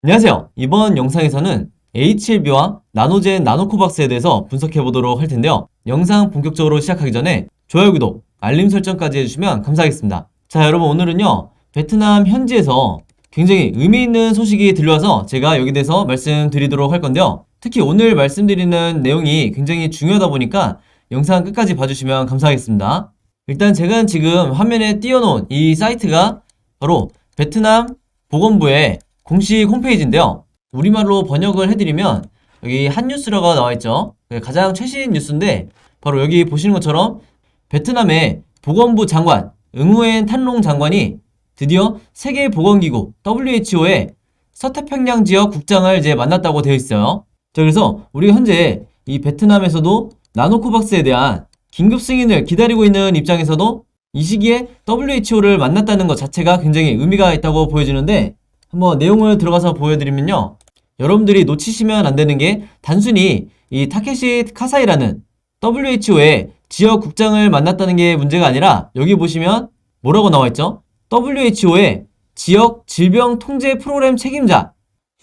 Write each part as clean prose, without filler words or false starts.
안녕하세요. 이번 영상에서는 H1B와 나노젠 나노코박스에 대해서 분석해 보도록 할 텐데요. 영상 본격적으로 시작하기 전에 좋아요, 구독, 알림 설정까지 해주시면 감사하겠습니다. 자, 여러분 오늘은요, 베트남 현지에서 굉장히 의미 있는 소식이 들려와서 제가 여기 대해서 말씀드리도록 할 건데요. 특히 오늘 말씀드리는 내용이 굉장히 중요하다 보니까 영상 끝까지 봐주시면 감사하겠습니다. 일단 제가 지금 화면에 띄워놓은 이 사이트가 바로 베트남 보건부의 공식 홈페이지인데요. 우리말로 번역을 해드리면 여기 한뉴스라고 나와있죠. 가장 최신 뉴스인데 바로 여기 보시는 것처럼 베트남의 보건부 장관 응우엔 탄롱 장관이 드디어 세계보건기구 WHO의 서태평양 지역 국장을 이제 만났다고 되어 있어요. 자, 그래서 우리가 현재 이 베트남에서도 나노코박스에 대한 긴급 승인을 기다리고 있는 입장에서도 이 시기에 WHO를 만났다는 것 자체가 굉장히 의미가 있다고 보여지는데, 한번 내용을 들어가서 보여드리면요, 여러분들이 놓치시면 안 되는 게 단순히 이 타케시 카사이라는 WHO의 지역 국장을 만났다는 게 문제가 아니라 여기 보시면 뭐라고 나와있죠? WHO의 지역 질병 통제 프로그램 책임자,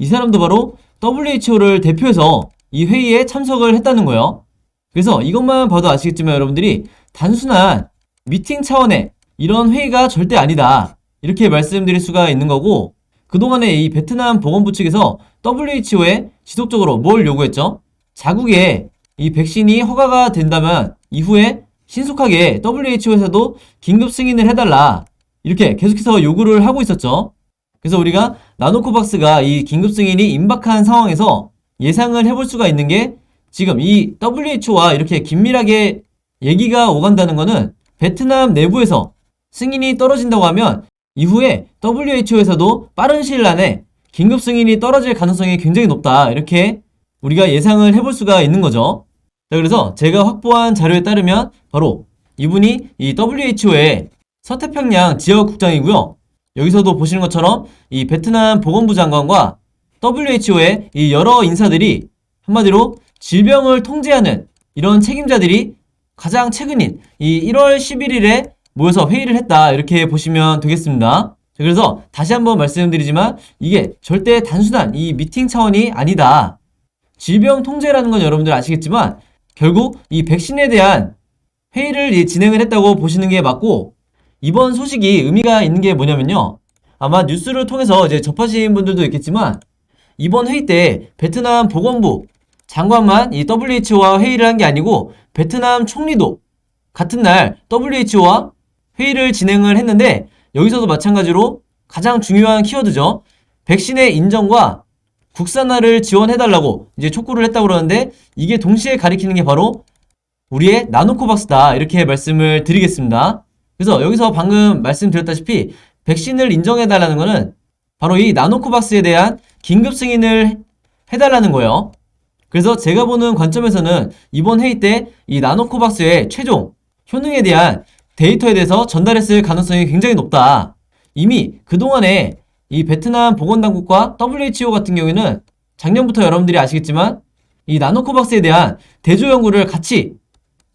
이 사람도 바로 WHO를 대표해서 이 회의에 참석을 했다는 거예요. 그래서 이것만 봐도 아시겠지만 여러분들이 단순한 미팅 차원의 이런 회의가 절대 아니다, 이렇게 말씀드릴 수가 있는 거고, 그동안에 이 베트남 보건부 측에서 WHO에 지속적으로 뭘 요구했죠? 자국에 이 백신이 허가가 된다면 이후에 신속하게 WHO에서도 긴급 승인을 해달라, 이렇게 계속해서 요구를 하고 있었죠. 그래서 우리가 나노코박스가 이 긴급 승인이 임박한 상황에서 예상을 해볼 수가 있는 게, 지금 이 WHO와 이렇게 긴밀하게 얘기가 오간다는 거는 베트남 내부에서 승인이 떨어진다고 하면 이후에 WHO에서도 빠른 시일 안에 긴급 승인이 떨어질 가능성이 굉장히 높다, 이렇게 우리가 예상을 해볼 수가 있는 거죠. 자, 그래서 제가 확보한 자료에 따르면 바로 이분이 이 WHO의 서태평양 지역국장이고요. 여기서도 보시는 것처럼 이 베트남 보건부 장관과 WHO의 이 여러 인사들이, 한마디로 질병을 통제하는 이런 책임자들이 가장 최근인 이 1월 11일에 모여서 회의를 했다, 이렇게 보시면 되겠습니다. 그래서 다시 한번 말씀드리지만 이게 절대 단순한 이 미팅 차원이 아니다. 질병 통제라는 건 여러분들 아시겠지만 결국 이 백신에 대한 회의를 진행을 했다고 보시는 게 맞고, 이번 소식이 의미가 있는 게 뭐냐면요, 아마 뉴스를 통해서 이제 접하신 분들도 있겠지만 이번 회의 때 베트남 보건부 장관만 이 WHO와 회의를 한 게 아니고 베트남 총리도 같은 날 WHO와 회의를 진행을 했는데, 여기서도 마찬가지로 가장 중요한 키워드죠. 백신의 인정과 국산화를 지원해달라고 이제 촉구를 했다고 그러는데, 이게 동시에 가리키는 게 바로 우리의 나노코박스다, 이렇게 말씀을 드리겠습니다. 그래서 여기서 방금 말씀드렸다시피 백신을 인정해달라는 거는 바로 이 나노코박스에 대한 긴급 승인을 해달라는 거예요. 그래서 제가 보는 관점에서는 이번 회의 때 이 나노코박스의 최종 효능에 대한 데이터에 대해서 전달했을 가능성이 굉장히 높다. 이미 그동안에 이 베트남 보건당국과 WHO 같은 경우에는 작년부터 여러분들이 아시겠지만 이 나노코박스에 대한 대조 연구를 같이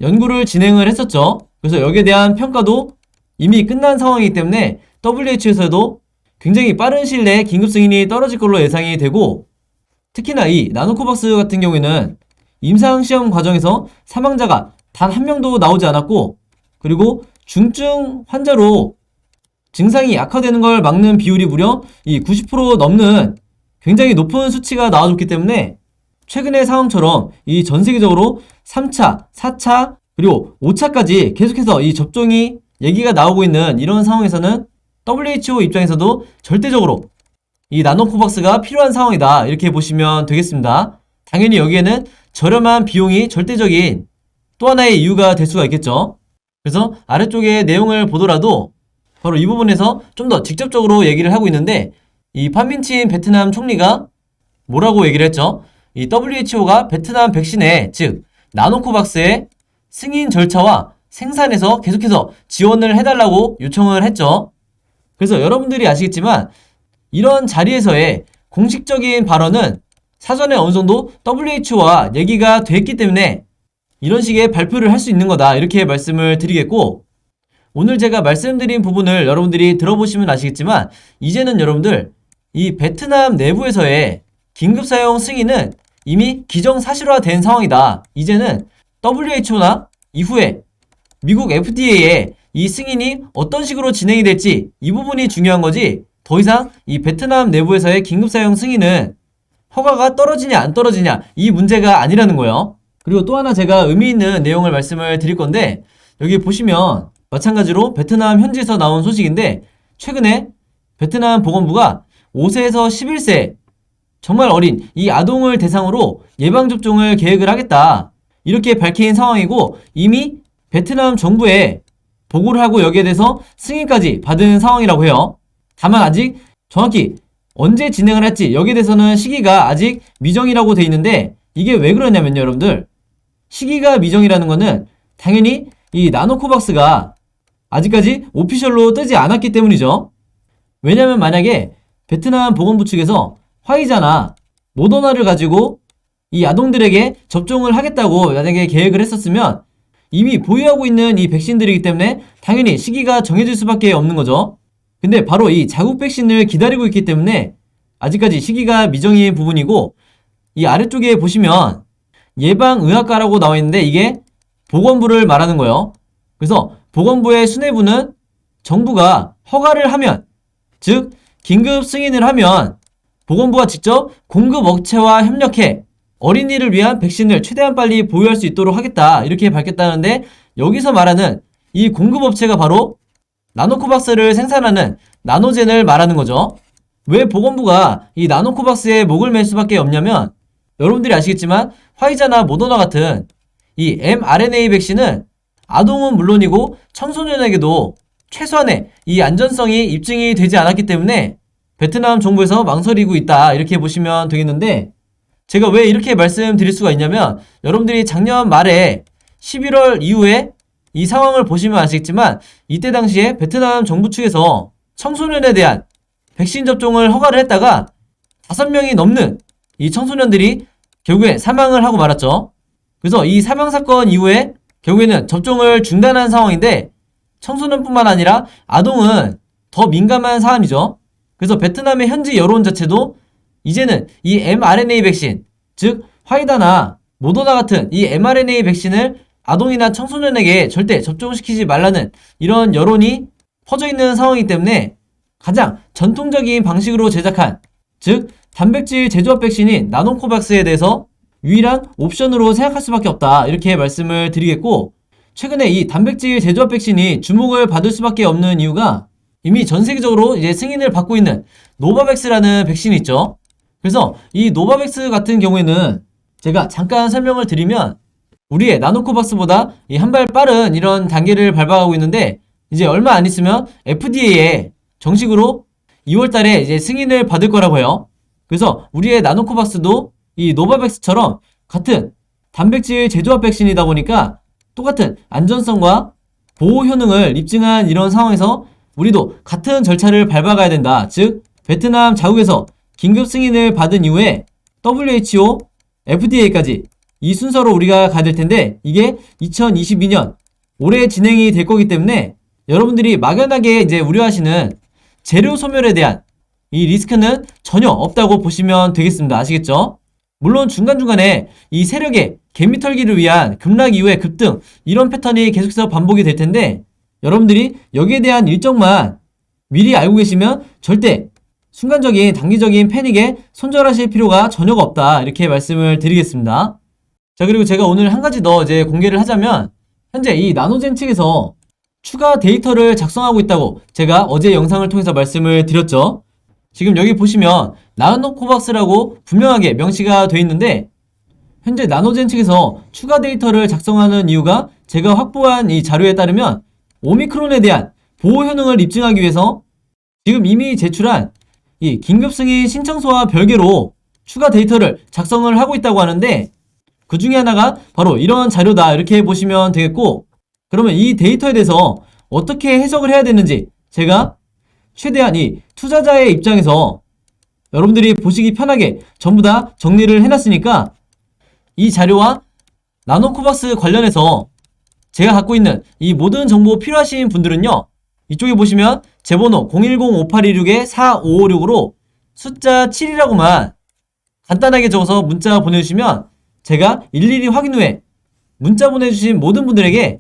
연구를 진행을 했었죠. 그래서 여기에 대한 평가도 이미 끝난 상황이기 때문에 WHO에서도 굉장히 빠른 시일 내에 긴급 승인이 떨어질 걸로 예상이 되고, 특히나 이 나노코박스 같은 경우에는 임상시험 과정에서 사망자가 단 한 명도 나오지 않았고, 그리고 중증 환자로 증상이 악화되는 걸 막는 비율이 무려 이 90% 넘는 굉장히 높은 수치가 나와줬기 때문에 최근의 상황처럼 이 전 세계적으로 3차, 4차, 그리고 5차까지 계속해서 이 접종이 얘기가 나오고 있는 이런 상황에서는 WHO 입장에서도 절대적으로 이 나노코박스가 필요한 상황이다, 이렇게 보시면 되겠습니다. 당연히 여기에는 저렴한 비용이 절대적인 또 하나의 이유가 될 수가 있겠죠. 그래서 아래쪽에 내용을 보더라도 바로 이 부분에서 좀 더 직접적으로 얘기를 하고 있는데, 이 판민친 베트남 총리가 뭐라고 얘기를 했죠? 이 WHO가 베트남 백신의, 즉 나노코박스의 승인 절차와 생산에서 계속해서 지원을 해달라고 요청을 했죠. 그래서 여러분들이 아시겠지만 이런 자리에서의 공식적인 발언은 사전에 어느 정도 WHO와 얘기가 됐기 때문에 이런 식의 발표를 할 수 있는 거다, 이렇게 말씀을 드리겠고, 오늘 제가 말씀드린 부분을 여러분들이 들어보시면 아시겠지만 이제는 여러분들 이 베트남 내부에서의 긴급 사용 승인은 이미 기정사실화된 상황이다. 이제는 WHO나 이후에 미국 FDA의 이 승인이 어떤 식으로 진행이 될지 이 부분이 중요한 거지, 더 이상 이 베트남 내부에서의 긴급 사용 승인은 허가가 떨어지냐 안 떨어지냐 이 문제가 아니라는 거예요. 그리고 또 하나 제가 의미 있는 내용을 말씀을 드릴 건데, 여기 보시면 마찬가지로 베트남 현지에서 나온 소식인데, 최근에 베트남 보건부가 5세에서 11세 정말 어린 이 아동을 대상으로 예방접종을 계획을 하겠다, 이렇게 밝힌 상황이고, 이미 베트남 정부에 보고를 하고 여기에 대해서 승인까지 받은 상황이라고 해요. 다만 아직 정확히 언제 진행을 할지 여기에 대해서는 시기가 아직 미정이라고 돼 있는데, 이게 왜 그러냐면요, 여러분들. 시기가 미정이라는 거는 당연히 이 나노코박스가 아직까지 오피셜로 뜨지 않았기 때문이죠. 왜냐면 만약에 베트남 보건부 측에서 화이자나 모더나를 가지고 이 아동들에게 접종을 하겠다고 만약에 계획을 했었으면 이미 보유하고 있는 이 백신들이기 때문에 당연히 시기가 정해질 수밖에 없는 거죠. 근데 바로 이 자국 백신을 기다리고 있기 때문에 아직까지 시기가 미정인 부분이고, 이 아래쪽에 보시면 예방의학과라고 나와 있는데 이게 보건부를 말하는 거예요. 그래서 보건부의 수뇌부는 정부가 허가를 하면, 즉 긴급 승인을 하면 보건부가 직접 공급 업체와 협력해 어린이를 위한 백신을 최대한 빨리 보유할 수 있도록 하겠다, 이렇게 밝혔다는데, 여기서 말하는 이 공급 업체가 바로 나노코박스를 생산하는 나노젠을 말하는 거죠. 왜 보건부가 이 나노코박스에 목을 맬 수밖에 없냐면, 여러분들이 아시겠지만 화이자나 모더나 같은 이 mRNA 백신은 아동은 물론이고 청소년에게도 최소한의 이 안전성이 입증이 되지 않았기 때문에 베트남 정부에서 망설이고 있다, 이렇게 보시면 되겠는데, 제가 왜 이렇게 말씀드릴 수가 있냐면, 여러분들이 작년 말에 11월 이후에 이 상황을 보시면 아시겠지만 이때 당시에 베트남 정부 측에서 청소년에 대한 백신 접종을 허가를 했다가 5명이 넘는 이 청소년들이 결국에 사망을 하고 말았죠. 그래서 이 사망 사건 이후에 결국에는 접종을 중단한 상황인데, 청소년뿐만 아니라 아동은 더 민감한 사안이죠. 그래서 베트남의 현지 여론 자체도 이제는 이 mRNA 백신, 즉 화이자나 모더나 같은 이 mRNA 백신을 아동이나 청소년에게 절대 접종시키지 말라는 이런 여론이 퍼져 있는 상황이기 때문에 가장 전통적인 방식으로 제작한, 즉 단백질 제조합 백신인 나노코박스에 대해서 유일한 옵션으로 생각할 수밖에 없다, 이렇게 말씀을 드리겠고, 최근에 이 단백질 제조합 백신이 주목을 받을 수밖에 없는 이유가 이미 전 세계적으로 이제 승인을 받고 있는 노바백스라는 백신이 있죠. 그래서 이 노바백스 같은 경우에는 제가 잠깐 설명을 드리면, 우리의 나노코박스보다 이 한 발 빠른 이런 단계를 밟아가고 있는데, 이제 얼마 안 있으면 FDA에 정식으로 2월달에 이제 승인을 받을 거라고 해요. 그래서 우리의 나노코박스도 이 노바백스처럼 같은 단백질 제조합 백신이다 보니까 똑같은 안전성과 보호 효능을 입증한 이런 상황에서 우리도 같은 절차를 밟아가야 된다. 즉 베트남 자국에서 긴급 승인을 받은 이후에 WHO, FDA까지 이 순서로 우리가 가야 될 텐데, 이게 2022년 올해 진행이 될 거기 때문에 여러분들이 막연하게 이제 우려하시는 재료 소멸에 대한 이 리스크는 전혀 없다고 보시면 되겠습니다. 아시겠죠? 물론 중간중간에 이 세력의 개미털기를 위한 급락 이후의 급등, 이런 패턴이 계속해서 반복이 될 텐데, 여러분들이 여기에 대한 일정만 미리 알고 계시면 절대 순간적인 단기적인 패닉에 손절하실 필요가 전혀가 없다, 이렇게 말씀을 드리겠습니다. 자, 그리고 제가 오늘 한 가지 더 이제 공개를 하자면, 현재 이 나노젠 측에서 추가 데이터를 작성하고 있다고 제가 어제 영상을 통해서 말씀을 드렸죠. 지금 여기 보시면 나노코박스라고 분명하게 명시가 되어 있는데, 현재 나노젠 측에서 추가 데이터를 작성하는 이유가 제가 확보한 이 자료에 따르면 오미크론에 대한 보호 효능을 입증하기 위해서 지금 이미 제출한 이 긴급 승인 신청서와 별개로 추가 데이터를 작성을 하고 있다고 하는데, 그 중에 하나가 바로 이런 자료다, 이렇게 보시면 되겠고, 그러면 이 데이터에 대해서 어떻게 해석을 해야 되는지 제가 최대한 이 투자자의 입장에서 여러분들이 보시기 편하게 전부 다 정리를 해놨으니까, 이 자료와 나노코박스 관련해서 제가 갖고 있는 이 모든 정보 필요하신 분들은요, 이쪽에 보시면 제 번호 010-5826-4556으로 숫자 7이라고만 간단하게 적어서 문자 보내주시면 제가 일일이 확인 후에 문자 보내주신 모든 분들에게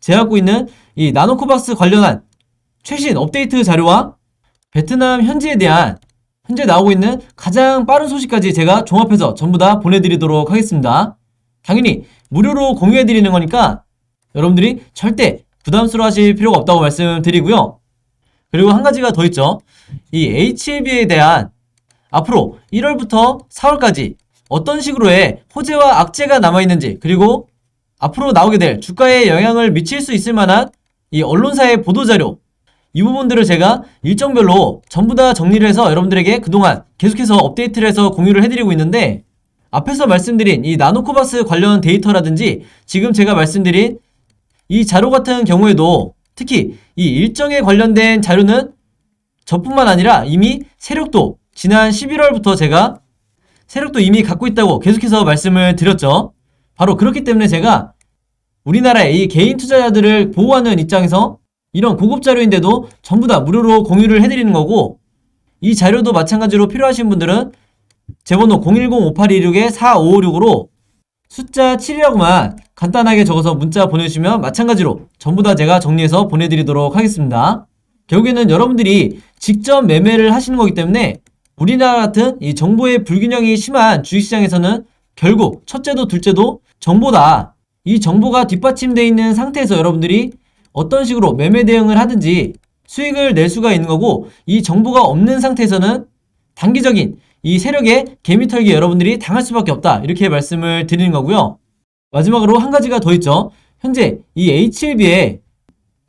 제가 갖고 있는 이 나노코박스 관련한 최신 업데이트 자료와 베트남 현지에 대한 현재 나오고 있는 가장 빠른 소식까지 제가 종합해서 전부 다 보내드리도록 하겠습니다. 당연히 무료로 공유해드리는 거니까 여러분들이 절대 부담스러워 하실 필요가 없다고 말씀드리고요. 그리고 한 가지가 더 있죠. 이 HLB에 대한 앞으로 1월부터 4월까지 어떤 식으로의 호재와 악재가 남아있는지, 그리고 앞으로 나오게 될 주가에 영향을 미칠 수 있을 만한 이 언론사의 보도자료, 이 부분들을 제가 일정별로 전부 다 정리를 해서 여러분들에게 그동안 계속해서 업데이트를 해서 공유를 해드리고 있는데, 앞에서 말씀드린 이 나노코박스 관련 데이터라든지 지금 제가 말씀드린 이 자료 같은 경우에도 특히 이 일정에 관련된 자료는 저뿐만 아니라 이미 세력도 지난 11월부터 제가 세력도 이미 갖고 있다고 계속해서 말씀을 드렸죠. 바로 그렇기 때문에 제가 우리나라의 이 개인 투자자들을 보호하는 입장에서 이런 고급 자료인데도 전부 다 무료로 공유를 해드리는 거고, 이 자료도 마찬가지로 필요하신 분들은 제 번호 010-5826-4556으로 숫자 7이라고만 간단하게 적어서 문자 보내주시면 마찬가지로 전부 다 제가 정리해서 보내드리도록 하겠습니다. 결국에는 여러분들이 직접 매매를 하시는 거기 때문에 우리나라 같은 이 정보의 불균형이 심한 주식시장에서는 결국 첫째도 둘째도 정보다. 이 정보가 뒷받침되어 있는 상태에서 여러분들이 어떤 식으로 매매 대응을 하든지 수익을 낼 수가 있는 거고, 이 정보가 없는 상태에서는 단기적인 이 세력의 개미털기 여러분들이 당할 수밖에 없다, 이렇게 말씀을 드리는 거고요. 마지막으로 한 가지가 더 있죠. 현재 이 HLB의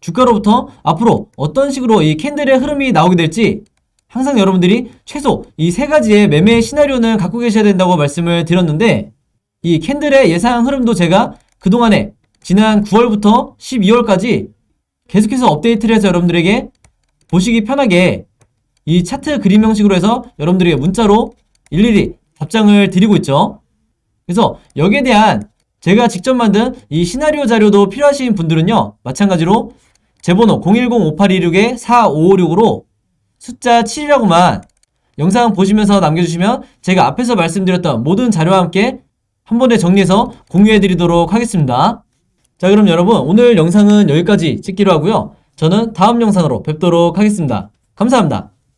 주가로부터 앞으로 어떤 식으로 이 캔들의 흐름이 나오게 될지 항상 여러분들이 최소 이 세 가지의 매매 시나리오는 갖고 계셔야 된다고 말씀을 드렸는데, 이 캔들의 예상 흐름도 제가 그동안에 지난 9월부터 12월까지 계속해서 업데이트를 해서 여러분들에게 보시기 편하게 이 차트 그림 형식으로 해서 여러분들에게 문자로 일일이 답장을 드리고 있죠. 그래서 여기에 대한 제가 직접 만든 이 시나리오 자료도 필요하신 분들은요, 마찬가지로 제 번호 010-5826-4556으로 숫자 7이라고만 영상 보시면서 남겨주시면 제가 앞에서 말씀드렸던 모든 자료와 함께 한 번에 정리해서 공유해드리도록 하겠습니다. 자, 그럼 여러분 오늘 영상은 여기까지 찍기로 하고요. 저는 다음 영상으로 뵙도록 하겠습니다. 감사합니다.